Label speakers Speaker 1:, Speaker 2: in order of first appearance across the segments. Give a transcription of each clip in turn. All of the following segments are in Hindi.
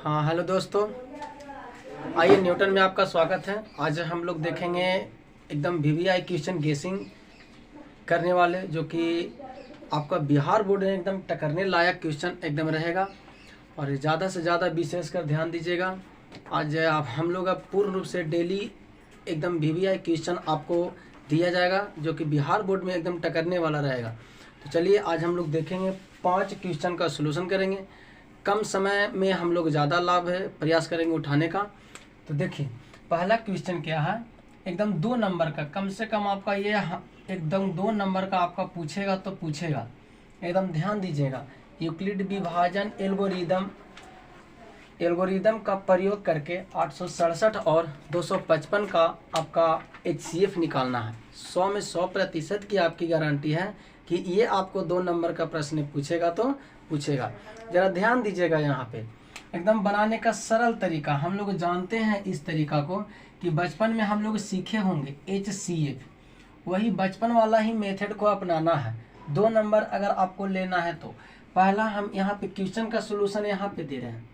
Speaker 1: हाँ हेलो दोस्तों, आइए न्यूटन में आपका स्वागत है। आज हम लोग देखेंगे एकदम वीवीआई क्वेश्चन गेसिंग करने वाले, जो कि आपका बिहार बोर्ड में एकदम टकरने लायक क्वेश्चन एकदम रहेगा। और ज़्यादा से ज़्यादा विशेषकर ध्यान दीजिएगा। आज आप हम लोग अब पूर्ण रूप से डेली एकदम वीवीआई क्वेश्चन आपको दिया जाएगा, जो कि बिहार बोर्ड में एकदम टकरने वाला रहेगा। तो चलिए आज हम लोग देखेंगे 5 क्वेश्चन का सलूशन करेंगे। कम समय में हम लोग ज़्यादा लाभ है प्रयास करेंगे उठाने का। तो देखिए पहला क्वेश्चन क्या है, एकदम 2 नंबर का, कम से कम आपका ये एकदम 2 नंबर का आपका पूछेगा तो पूछेगा, एकदम ध्यान दीजिएगा। यूक्लिड विभाजन एल्गोरिदम का प्रयोग करके 867 और 255 का आपका HCF निकालना है। 100 में 100% की आपकी गारंटी है कि ये आपको 2 नंबर का प्रश्न पूछेगा तो पूछेगा। ज़रा ध्यान दीजिएगा, यहाँ पे एकदम बनाने का सरल तरीका हम लोग जानते हैं। इस तरीका को कि बचपन में हम लोग सीखे होंगे HCF, वही बचपन वाला ही मेथड को अपनाना है। 2 नंबर अगर आपको लेना है तो पहला हम यहाँ पे क्वेश्चन का सोल्यूशन यहाँ पे दे रहे हैं।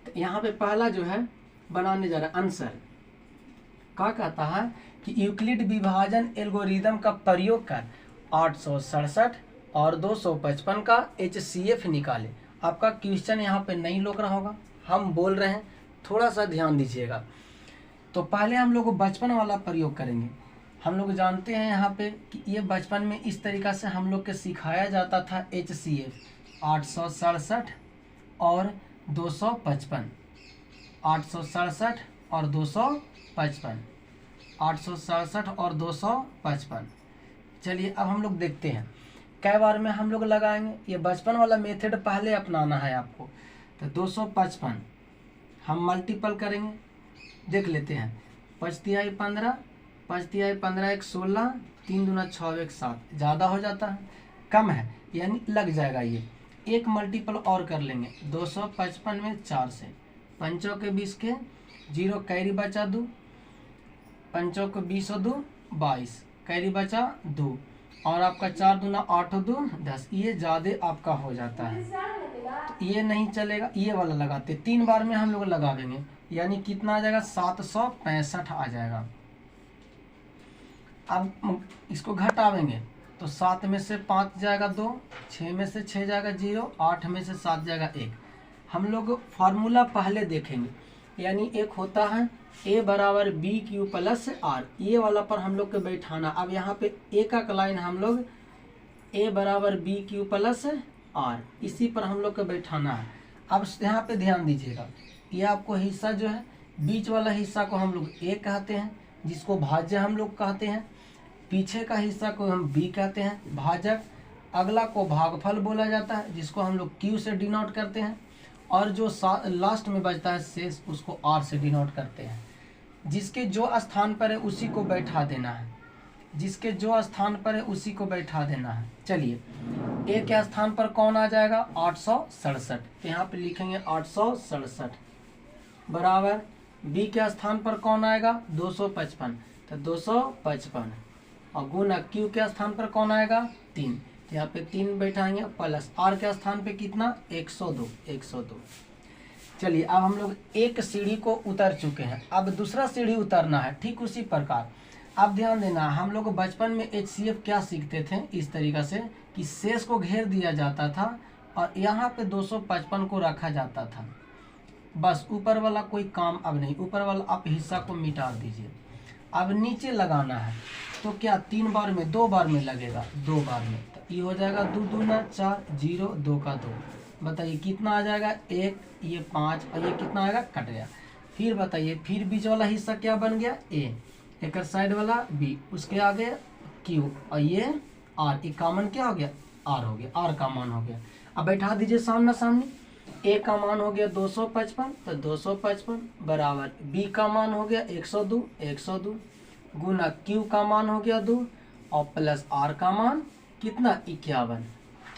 Speaker 1: तो यहाँ पे पहला जो है बनाने जा रहा है आंसर, क्या कहता है कि यूक्लिड विभाजन एल्गोरिदम का प्रयोग कर 867 और 255 का HCF निकाले। आपका क्वेश्चन यहाँ पे नहीं लग रहा होगा, हम बोल रहे हैं, थोड़ा सा ध्यान दीजिएगा। तो पहले हम लोग बचपन वाला प्रयोग करेंगे। हम लोग जानते हैं यहाँ पे कि ये बचपन में इस तरीक़ा से हम लोग के सिखाया जाता था HCF 867 और 255, 867 और 255, 867 और 255। चलिए अब हम लोग देखते हैं कै बार में हम लोग लगाएंगे। ये बचपन वाला मेथड पहले अपनाना है आपको। तो 255 हम मल्टीपल करेंगे, देख लेते हैं। 5 तिहाई 15, 5 तिहाई 15 1 16, 3 दूना 6 1 7, ज़्यादा हो जाता है, कम है यानी लग जाएगा। ये एक मल्टीपल और कर लेंगे 255 में 4 से, 5 के 20 के 0 कैरी बचा 2, 5 को 20 और 2 22 कैरी बचा 2, और आपका 4 दूना 8 और 2 10। ये ज़्यादा आपका हो जाता है, तो ये नहीं चलेगा। ये वाला लगाते 3 बार में हम लोग लगा देंगे, यानी कितना आ जाएगा 765 आ जाएगा। अब इसको घटावेंगे तो 7 में से 5 जाएगा 2, 6 में से 6 जाएगा 0, 8 में से 7 जाएगा 1। हम लोग फार्मूला पहले देखेंगे, यानी एक होता है A बराबर BQ प्लस R, ये वाला पर हम लोग के बैठाना। अब यहाँ पे एक लाइन हम लोग A बराबर BQ प्लस R, इसी पर हम लोग के बैठाना है। अब यहाँ पे ध्यान दीजिएगा, ये आपको हिस्सा जो है बीच वाला हिस्सा को हम लोग A कहते हैं, जिसको भाज्य हम लोग कहते हैं। पीछे का हिस्सा को हम B कहते हैं, भाजक। अगला को भागफल बोला जाता है, जिसको हम लोग Q से डिनोट करते हैं। और जो लास्ट में बचता है शेष, उसको R से डिनोट करते हैं। जिसके जो स्थान पर है उसी को बैठा देना है, जिसके जो स्थान पर है उसी को बैठा देना है। चलिए A के स्थान पर कौन आ जाएगा 867, तो यहाँ पे लिखेंगे 867 बराबर B के स्थान पर कौन आएगा 255, तो 255, और गुना Q के स्थान पर कौन आएगा 3, तो यहाँ पे 3 बैठाएंगे, प्लस R के स्थान पे कितना 102, 102। चलिए अब हम लोग एक सीढ़ी को उतर चुके हैं, अब दूसरा सीढ़ी उतरना है। ठीक उसी प्रकार अब ध्यान देना, हम लोग बचपन में HCF क्या सीखते थे, इस तरीक़ा से कि शेष को घेर दिया जाता था और यहाँ पे 255 को रखा जाता था। बस ऊपर वाला कोई काम अब नहीं, ऊपर वाला आप हिस्सा को मिटा दीजिए। अब नीचे लगाना है, तो क्या 3 बार में 2 बार में लगेगा, 2 बार में, तो ये हो जाएगा 2 दूना 4, 0 2 का 2। बताइए कितना आ जाएगा 1, ये 5 और ये कितना आएगा कट गया। फिर बताइए, फिर बीच वाला हिस्सा क्या बन गया A, एक साइड वाला B, उसके आगे Q और ये R, एक कॉमन क्या हो गया R हो गया, R का मान हो गया। अब बैठा दीजिए सामना सामनी। A का मान हो गया 255, तो 255 बराबर B का मान हो गया 102, 102 गुना Q का मान हो गया 2 और प्लस R का मान कितना 51।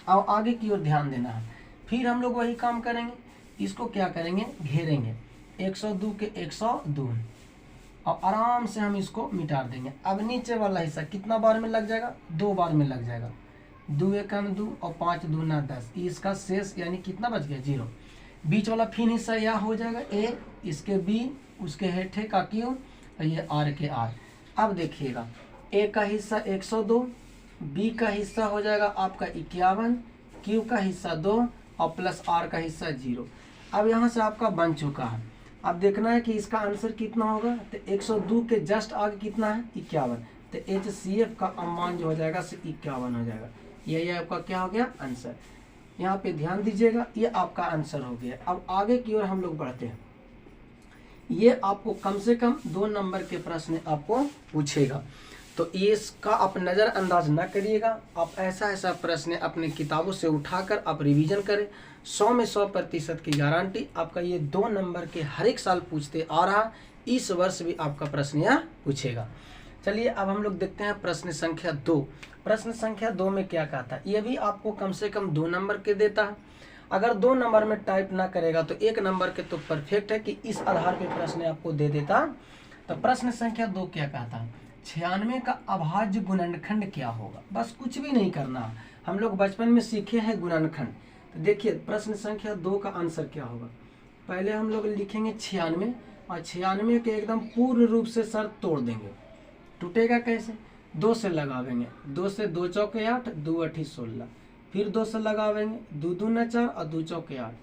Speaker 1: अब आगे की ओर ध्यान देना है। फिर हम लोग वही काम करेंगे, इसको क्या करेंगे घेरेंगे 102 के 102 और आराम से हम इसको मिटा देंगे। अब नीचे वाला हिस्सा कितना बार में लग जाएगा 2 बार में लग जाएगा। 2 एकम 2 और 5 दूना 10, इसका शेष यानी कितना बच गया 0। बीच वाला फिन हिस्सा यह हो जाएगा ए, इसके बी, उसके हेठे का क्यू और ये आर के आर। अब देखिएगा ए का हिस्सा 102, बी का हिस्सा हो जाएगा आपका 51, क्यू का हिस्सा 2 और प्लस आर का हिस्सा 0। अब यहाँ से आपका बन चुका है। अब देखना है कि इसका आंसर कितना होगा। तो 102 के जस्ट आगे कितना है 51, तो HCF का मान जो हो जाएगा 51 हो जाएगा। यही आपका क्या हो गया आंसर। यहाँ पे ध्यान दीजिएगा, ये आपका आंसर हो गया। अब आगे की ओर हम लोग बढ़ते हैं। ये आपको कम से कम 2 नंबर के प्रश्न आपको पूछेगा, तो ये इसका आप नज़रअंदाज ना करिएगा। आप ऐसा प्रश्न अपने किताबों से उठाकर आप रिवीजन करें। 100 में 100% की गारंटी आपका ये 2 नंबर के हर एक साल पूछते आ रहा, इस वर्ष भी आपका प्रश्न यह पूछेगा। चलिए अब हम लोग देखते हैं प्रश्न संख्या 2। प्रश्न संख्या 2 में क्या कहता है, ये भी आपको कम से कम 2 नंबर के देता है। अगर 2 नंबर में टाइप ना करेगा तो 1 नंबर के तो परफेक्ट है कि इस आधार पे प्रश्न आपको दे देता। तो प्रश्न संख्या 2 क्या कहता है, 96 का अभाज्य गुणनखंड क्या होगा। बस कुछ भी नहीं करना, हम लोग बचपन में सीखे हैं गुणनखंड। तो देखिए प्रश्न संख्या 2 का आंसर क्या होगा। पहले हम लोग लिखेंगे 96 और 96 के एकदम पूर्ण रूप से सर तोड़ देंगे। टूटेगा कैसे, 2 से लगावेंगे, 2 से 2 चौके 8, 2 8 16, फिर 2 से लगावेंगे, 2 2 9 4 और 2 चौके 8,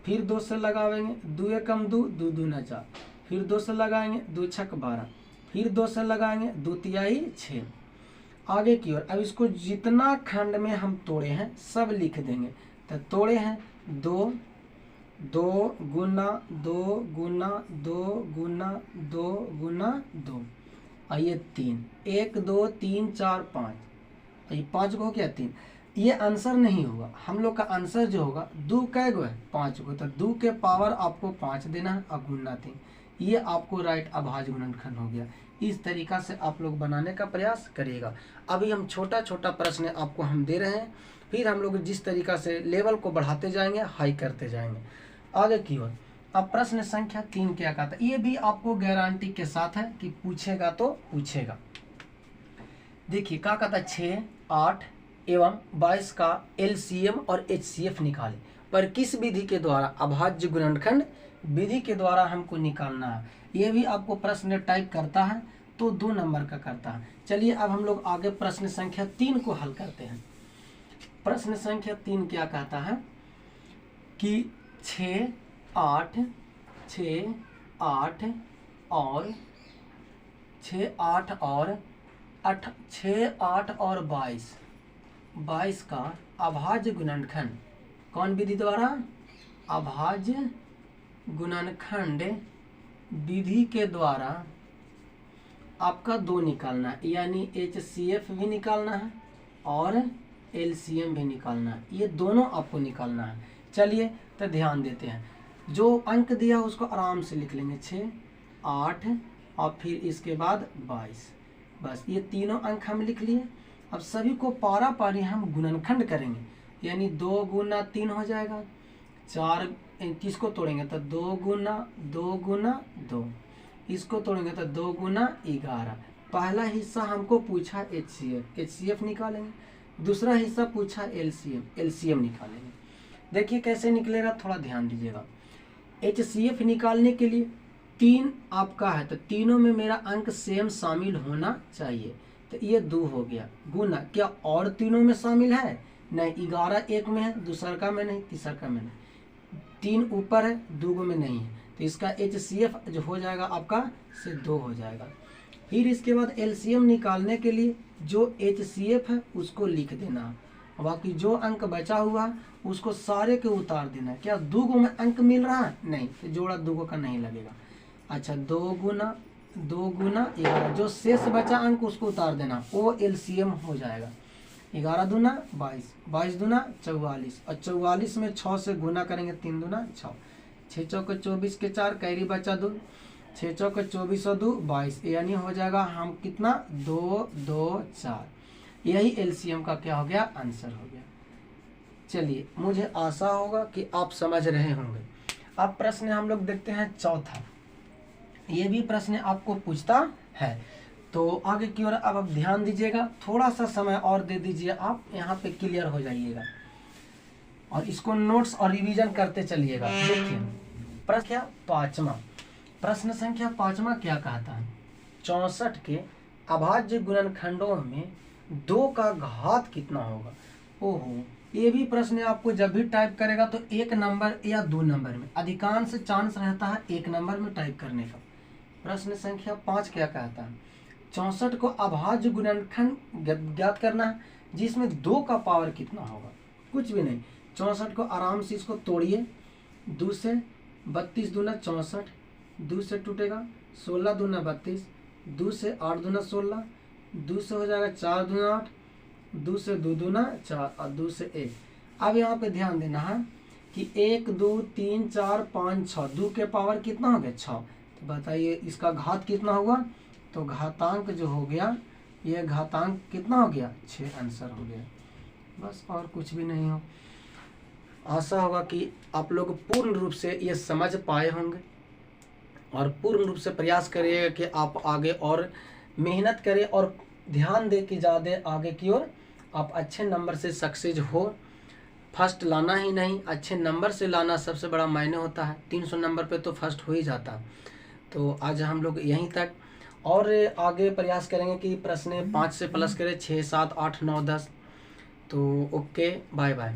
Speaker 1: फिर 2 से लगावेंगे, 2 1 2, 2 2 9 4, फिर 2 से लगाएंगे, 2 6 12, फिर 2 से लगाएंगे, 2 तिहाई 6। आगे की ओर अब इसको जितना खंड में हम तोड़े हैं सब लिख देंगे। तो तोड़े हैं 2, 2 गुना 2 गुना 2 गुना 2 गुना 2 और ये 3, 1 2 3 4 5, ये 5 को हो गया 3। ये आंसर नहीं होगा, हम लोग का आंसर जो होगा 2 कै गो है 5 गो, तो 2 के पावर आपको 5 देना है और गुना 3। ये आपको राइट अभाज्य गुणनखंड हो गया। इस तरीका से आप लोग बनाने का प्रयास करिएगा। अभी हम छोटा छोटा प्रश्न आपको हम दे रहे हैं, फिर हम लोग जिस तरीका से लेवल को बढ़ाते जाएंगे, हाई करते जाएंगे। आगे की ओर अब प्रश्न संख्या 3 क्या कहता है, ये भी आपको गारंटी के साथ है कि पूछेगा तो पूछेगा। देखिए क्या कहता है, 6, 8 एवं 22 का LCM और HCF निकाले, पर किस विधि के द्वारा। अभाज्य गुणनखंड विधि के द्वारा हमको निकालना है। ये भी आपको प्रश्न टाइप करता है तो 2 नंबर का करता है। चलिए अब हम लोग आगे प्रश्न संख्या 3 को हल करते हैं। प्रश्न संख्या 3 क्या कहता है कि 6 8 6 8 और 6 8 और 22 का अभाज्य गुणनखंड कौन विधि द्वारा। अभाज्य गुणनखंड विधि के द्वारा आपका 2 निकालना है, यानी HCF भी निकालना है और LCM भी निकालना है। ये दोनों आपको निकालना है। चलिए तो ध्यान देते हैं, जो अंक दिया उसको आराम से लिख लेंगे, 6 8 और फिर इसके बाद 22। बस ये तीनों अंक हम लिख लिए। अब सभी को पारा पारी हम गुणनखंड करेंगे, यानी 2 गुना 3 हो जाएगा। 4 किसको तोड़ेंगे तो 2 गुना 2 गुना 2, इसको तोड़ेंगे तो 2 गुना 11। पहला हिस्सा हमको पूछा HCF निकालेंगे, दूसरा हिस्सा पूछा LCM निकालेंगे। देखिए कैसे निकलेगा, थोड़ा ध्यान दीजिएगा। HCF निकालने के लिए 3 आपका है, तो तीनों में मेरा अंक सेम शामिल होना चाहिए। तो ये 2 हो गया, गुना क्या और तीनों में शामिल है नहीं, 11 एक में है, दूसरा का में नहीं, तीसरा का में नहीं, 3 ऊपर है 2 में नहीं है, तो इसका HCF जो हो जाएगा आपका से 2 हो जाएगा। फिर इसके बाद LCM निकालने के लिए जो HCF है उसको लिख देना, बाकी जो अंक बचा हुआ उसको सारे के उतार देना। क्या 2 में अंक मिल रहा है नहीं, तो जोड़ा 2 का नहीं लगेगा। अच्छा 2 गुना 11, जो शेष बचा अंक उसको उतार देना, वो LCM हो जाएगा। 11 दूना 22, 22 दूना 44 और 44 में 6 से गुना करेंगे, 3 दूना 6, 6 चौके 24 के 4, कैरी बचा 2, 6 चौके 24 और 2 22, यानी हो जाएगा हम कितना 2 2 4। यही LCM का क्या हो गया आंसर हो गया। चलिए मुझे आशा होगा कि आप समझ रहे होंगे। अब प्रश्न हम लोग देखते हैं चौथा। ये भी प्रश्न आपको पूछता है, तो आगे की ओर अब आप ध्यान दीजिएगा, थोड़ा सा समय और दे दीजिए, आप यहाँ पे क्लियर हो जाइएगा। और इसको नोट्स और रिवीजन करते चलिएगा। देखिए प्रश्न क्या पांचवा, प्रश्न संख्या पांचवा क्या कहता है, 64 के अभाज्य गुणनखंडों में 2 का घात कितना होगा। ओहो, ये भी प्रश्न आपको जब भी टाइप करेगा तो 1 नंबर या 2 नंबर में, अधिकांश चांस रहता है 1 नंबर में टाइप करने का। प्रश्न संख्या 5 क्या कहता है, 64 को अभाज्य गुणनखंड ज्ञात करना है जिसमें 2 का पावर कितना होगा। कुछ भी नहीं, 64 को आराम से इसको तोड़िए, 2 से 32 दूना 64, 2 से टूटेगा 16 दूना 32, 2 से 8 दूना 16, 2 से हो जाएगा 4 दूना 8, 2 से 2 दूना 4 और 2 से 1। अब यहाँ पे ध्यान देना है कि 1 2 3 4 5 6, 2 के पावर कितना हो गया 6। तो बताइए इसका घात कितना होगा, तो घातांक जो हो गया ये घातांक कितना हो गया 6 आंसर हो गया। बस और कुछ भी नहीं हो। आशा होगा कि आप लोग पूर्ण रूप से ये समझ पाए होंगे और पूर्ण रूप से प्रयास करिएगा कि आप आगे और मेहनत करें और ध्यान दे कि ज़्यादा आगे की ओर आप अच्छे नंबर से सक्सेस हो। फर्स्ट लाना ही नहीं, अच्छे नंबर से लाना सबसे बड़ा मायने होता है। 300 नंबर पे तो फर्स्ट हो ही जाता। तो आज हम लोग यहीं तक, और आगे प्रयास करेंगे कि प्रश्न 5 से प्लस करें, 6 7 8 9 10। तो ओके, बाय बाय।